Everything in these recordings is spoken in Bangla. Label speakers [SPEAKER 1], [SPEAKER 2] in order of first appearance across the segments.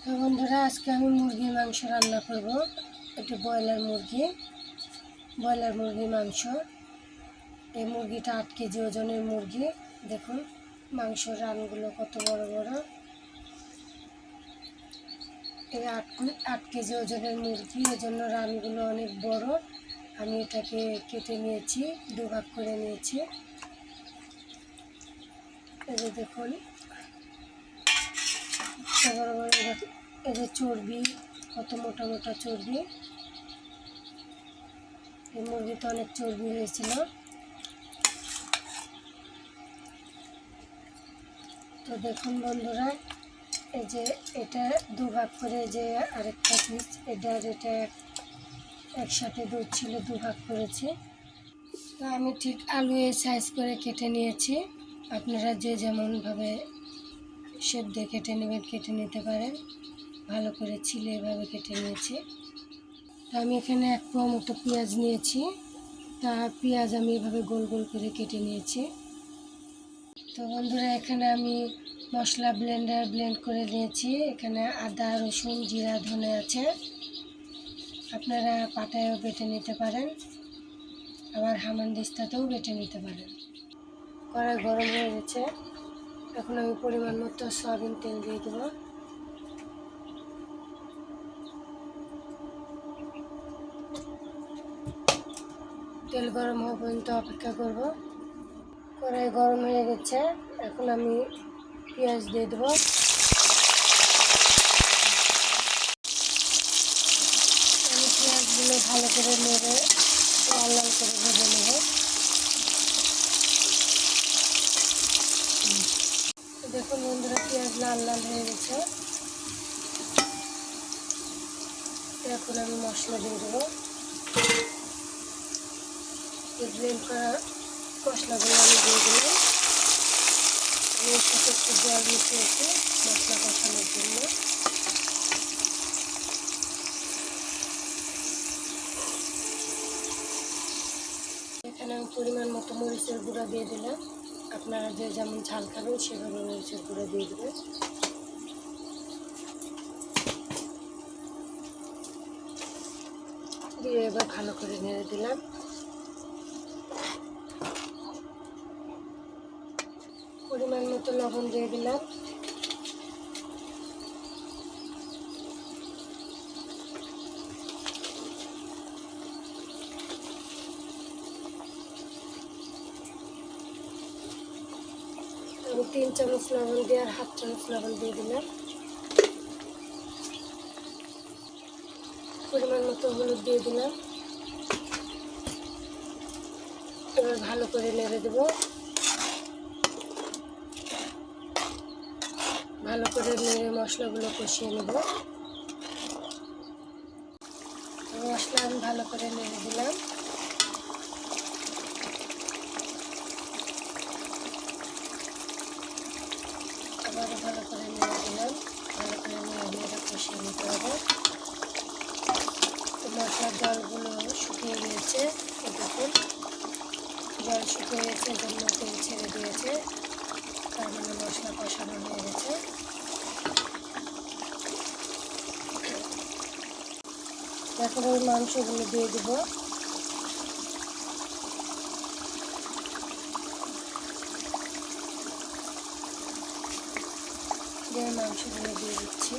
[SPEAKER 1] তো বন্ধুরা, আজকে আমি মুরগির মাংস রান্না করব। এটা ব্রয়লার মুরগি মাংস। এই মুরগিটা 8 কেজি ওজনের মুরগি। দেখুন মাংসের রানগুলো কত বড় বড়। এই 8 কেজি ওজনের মুরগি, এজন্য রানগুলো অনেক বড়। আমি এটাকে কেটে নিয়েছি, দুভাগ করে নিয়েছি। এই যে দেখুন বড় বড়, এই যে চর্বি, কত মোটা মোটা চর্বি। এই মুরগিতে অনেক চর্বি হয়েছিল। তো দেখুন বন্ধুরা, এই যে এটা দুভাগ করে, যে আরেকটা পিস এটা একসাথে দুধ ছিল, দুভাগ করেছি। তো আমি ঠিক আলু এই সাইজ করে কেটে নিয়েছি। আপনারা যে যেমনভাবে শেপ দিয়ে কেটে নেবেন, কেটে নিতে পারেন। ভালো করে ছিলে এভাবে কেটে নিয়েছি। তো আমি এখানে 1 পোয়া মতো পেঁয়াজ নিয়েছি। তা পেঁয়াজ আমি এভাবে গোল গোল করে কেটে নিয়েছি। তো বন্ধুরা, এখানে আমি মশলা ব্লেন্ড করে নিয়েছি। এখানে আদা, রসুন, জিরা, ধনে আছে। আপনারা পাটায়ও বেটে নিতে পারেন, আবার হামানদিস্তাতেও বেটে নিতে পারেন। কড়াই গরম হয়ে গেছে। এখন আমি পরিমাণ মতো সয়াবিন তেল দিয়ে দেবো। তেল গরম হওয়া পর্যন্ত অপেক্ষা করব। কড়াই গরম হয়ে গেছে। এখন আমি পেঁয়াজ দিয়ে দেবো। আমি পেঁয়াজগুলো ভালো করে নেড়ে লাল লাল করে ভেজে নেব। দেখুন বন্ধুরা, পেঁয়াজ লাল লাল হয়ে গেছে। এখন আমি মশলা দিয়ে দেবো। ব্লেন্ড করা মশলাগুলো আমি দিয়ে দিলাম। আমি এর সাথে একটু জল মিশিয়েছি মশলা কষানোর জন্য। এখানে আমি পরিমাণ মতো মরিচের গুঁড়া দিয়ে দিলাম। আপনারা যে যেমন ঝাল খাবেন সেভাবে মরিচের গুঁড়া দিয়ে দেবেন। দিয়ে এবার ভালো করে নেড়ে দিলাম। পরিমাণ মতো লবণ দিয়ে দিলাম। আমি 3 চামচ লবণ দিয়ে আর 1/2 চামচ লবণ দিয়ে দিলাম। পরিমাণ মতো হলুদ দিয়ে দিলাম। এবার ভালো করে নেড়ে দেব। ভালো করে নেড়ে মশলাগুলো কষিয়ে নেব। মশলা আমি ভালো করে নেড়ে দিলাম। আবারও ভালো করে নেড়ে দিলাম। ভালো করে নেড়ে কষিয়ে নিতে হবে। মশলার জলগুলো শুকিয়ে গিয়েছে। দেখুন জল শুকিয়ে গেছে, জন্য তেল ছেড়ে দিয়েছে। তার মানে মশলা কষানো হয়ে গেছে। এখন ওই মাংসগুলো দিয়ে দেবো। মাংসগুলো দিয়ে দিচ্ছি।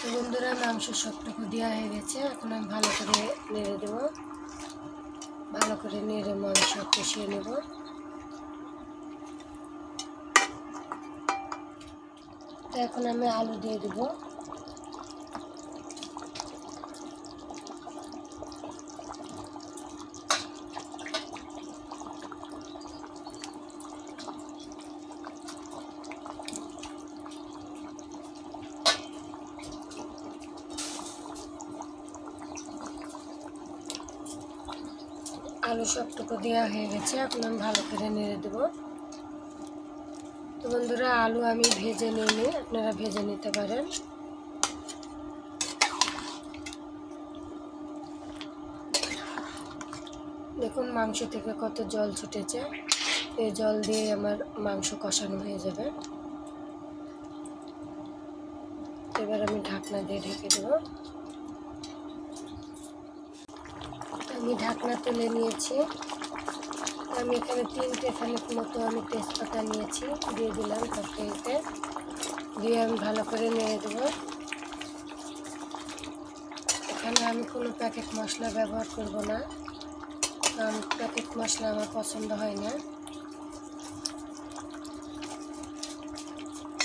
[SPEAKER 1] তো বন্ধুরা, মাংস সবটুকু দেওয়া হয়ে গেছে। এখন আমি ভালো করে নেড়ে দেবো। ভালো করে নেড়ে মাংস কষিয়ে নেব। তো এখন আমি আলু দিয়ে দেবো। আলু সবটুকু দেওয়া হয়ে গেছে, এখন আমি ভালো করে নেড়ে দেবো। তো বন্ধুরা, আলু আমি ভেজে নিইনি, আপনারা ভেজে নিতে পারেন। দেখুন মাংস থেকে কত জল ছুটেছে, এই জল দিয়ে আমার মাংস কষানো হয়ে যাবে। এবার আমি ঢাকনা দিয়ে ঢেকে দেবো। আমি ঢাকনা তুলে নিয়েছি। আমি এখানে 3টে খানিক মতো আমি তেজপাতা নিয়েছি, দিয়ে দিলাম তরকারিতে, দিয়ে আমি ভালো করে নেড়ে দেবো। এখানে আমি কোনো প্যাকেট মশলা ব্যবহার করব না, কারণ প্যাকেট মশলা আমার পছন্দ হয় না।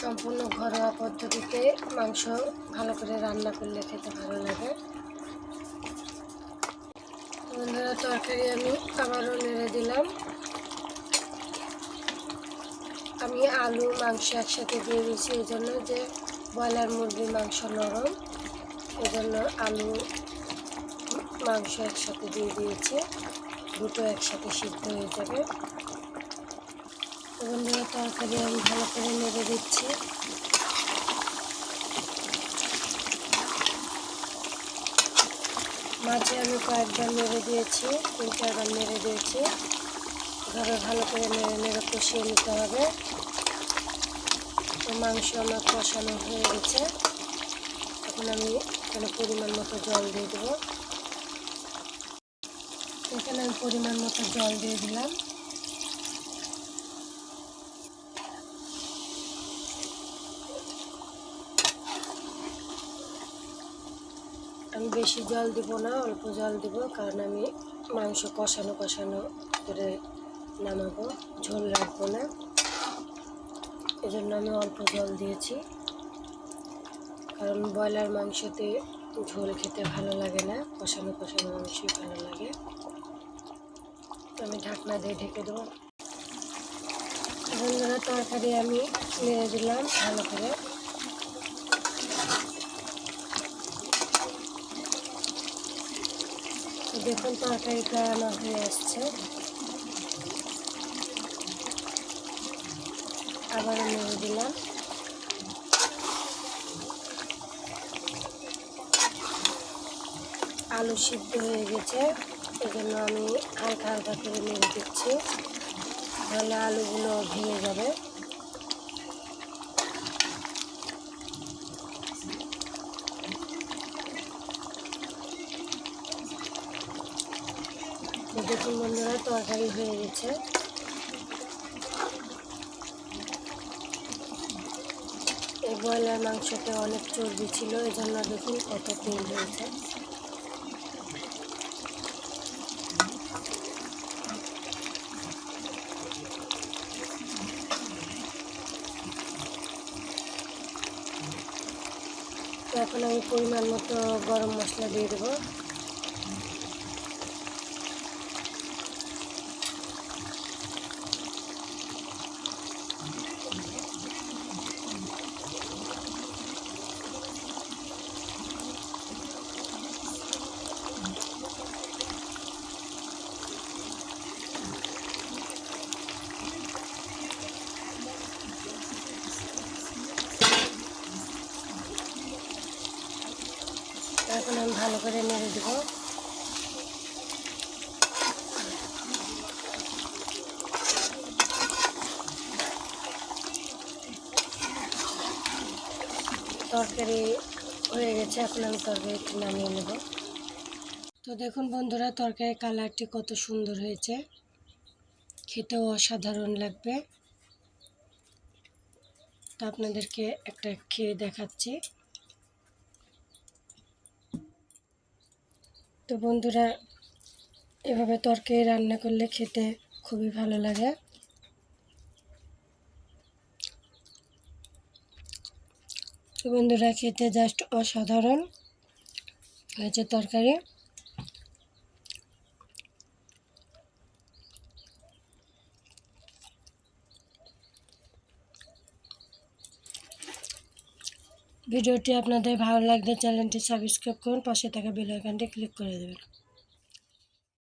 [SPEAKER 1] সম্পূর্ণ ঘরোয়া পদ্ধতিতে মাংস ভালো করে রান্না করলে খেতে ভালো লাগে। বন্ধুরা, তরকারি আমি আবারও নেড়ে দিলাম। আমি আলু মাংস একসাথে দিয়ে দিয়েছি, এই জন্য যে ব্রয়লার মুরগির মাংস নরম, এই জন্য আলু মাংস একসাথে দিয়ে দিয়েছি, দুটো একসাথে সিদ্ধ হয়ে যাবে। বন্ধুরা, তরকারি আমি ভালো করে নেড়ে দিচ্ছি। মাঝে আমি কয়েকবার নেড়ে দিয়েছি, 3-4বার নেড়ে দিয়েছি। এভাবে ভালো করে নেড়ে নেড়ে কষিয়ে নিতে হবে। তো মাংস আমার কষানো হয়ে গেছে, এখন আমি এখানে পরিমাণ মতো জল দিয়ে দেবো। এখানে আমি পরিমাণ মতো জল দিয়ে দিলাম। আমি বেশি জল দিব না, অল্প জল দিব, কারণ আমি মাংস কষানো কষানো করে নামাবো, ঝোল রাখবো না, এজন্য আমি অল্প জল দিয়েছি। কারণ ব্রয়লার মাংসতে ঝোল খেতে ভালো লাগে না, কষানো কষানো মাংসই ভালো লাগে। তো আমি ঢাকনা দিয়ে ঢেকে দেবো। বন্ধুরা, তরকারি আমি নেড়ে দিলাম ভালো করে। দেখুন তরকারিটা আমার হয়ে আসছে, আবারও নেড়ে দিলাম। আলু সিদ্ধ হয়ে গেছে, এজন্য আমি হালকা হালকা করে নেড়ে দিচ্ছি, তাহলে আলুগুলো ভেঙে যাবে। দেখুন বন্ধুরা, তরকারি হয়ে গেছে। এই ব্রয়লার মাংসতে অনেক চর্বি ছিল, এই জন্য দেখুন কত তেল হয়েছে। তো এখন আমি পরিমাণ মতো গরম মশলা দিয়ে দেবো। এখন আমি ভালো করে নেড়ে দেবো। তরকারি হয়ে গেছে, এখন আমি তরকারিটি নামিয়ে নেব। তো দেখুন বন্ধুরা, তরকারির কালারটি কত সুন্দর হয়েছে, খেতেও অসাধারণ লাগবে। তো আপনাদেরকে একটা খেয়ে দেখাচ্ছি। তো বন্ধুরা, এভাবে তরকারি রান্না করলে খেতে খুবই ভালো লাগে। তো বন্ধুরা, খেতে জাস্ট অসাধারণ হয়েছে তরকারি। ভিডিওটি আপনাদের ভালো লাগলে চ্যানেলটি সাবস্ক্রাইব করুন, পাশে থাকা বেল আইকনটি ক্লিক করে দেবেন।